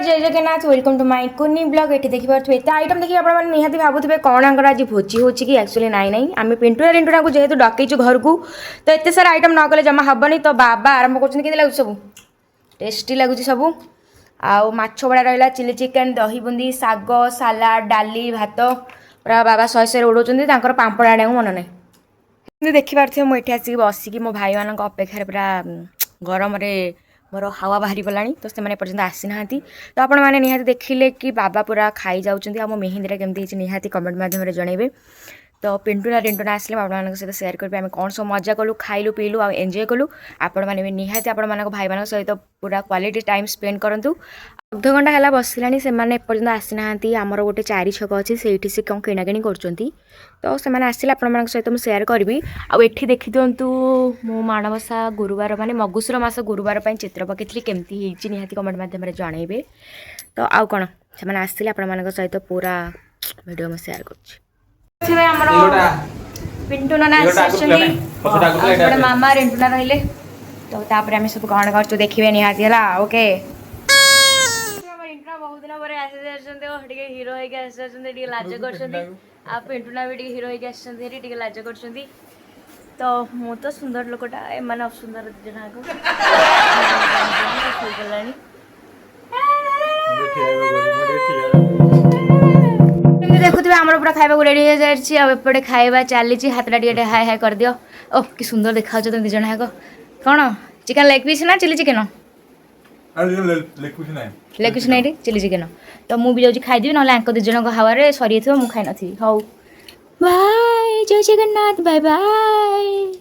जय Jagannath welcome to my कुनी blog ये देखिए एत आइटम देखिए आप निहाती भावुवे कौन आंकर आज भोजी हो कि एक्चुअली नाई नाई आम पिंटुआ रिंटुना को जेहेतु डकईचु घर को तो एत सारा आइटम न कले जमा हेनी तो बाबा आरंभ कर लगुच सब टेस्टी लगुच सब आउ माछ बड़ा रहा चिली चिकेन दही बुंदी साग सालाड डाली भात पूरा बाबा शहे शहे उड़ाऊँ पापड़ आने मन ना देखिपे मुझे आसिक बसिकी मो भाई मान अपेक्षा पूरा गरम मोर हावा बाहरी गला तो से पर्यटन आसी ना तो आपण मैंने निहाती देखिले कि बाबा पूरा खाई जाऊँच मो मेहंदी केमती निहाती कमेंट मध्यम जनइबे तो पिंटुना रिंटुना आसले आप सहित सेयार करेंगे आम कौन सब मजा कलु खाइलु पीलु आ एंजॉय कलु आपण मैंने निहाती आपण भाई मान सहित पूरा क्वालिटी टाइम स्पेंड करूँ अर्ध घंटा है बसला से एपर्तन आसी ना आमर गोटे 4 छक अच्छी से सी कौन किणाकिणी कर तो से आसिले आपण सहित मुझे सेयार करी आठी देखी दिंतु मो माणबसा गुरुवार माने मगुसुर मास गुरुवार चित्र पकई केमती निहाती कमेंट मध्यम जनइबे तो आउ कौन से आसिले आपण सहित पूरा वीडियो में सेयार कर पिंटू नाना आसपटे मामा रिंटुना रहिले तो तापर आम सब कौन कर देखिए निहाती है ओके रिंटुना बहुत दिन पर आसी हीरो होगी आसी लाज कर पिंटुना भी हीरो होगी आसी लाज कर तो मु तो सुंदर लोकटा एम असुंदर देखुए आम पूरा खावा रेडी हो जाए खाଇବା चली हाथटा टे हाय हाय कर दियो ओह कि सुंदर देखा तुम दिज जाक कौन चिकेन लेग पीस ना चिली चिकेन लेग पीस नहीं चिली चिकेन तो मुझे जाऊँ खाईदेवी ना दिज जन हावे सरी मुझे खाई नी हौ बाय जय जगन्नाथ बाय बाय।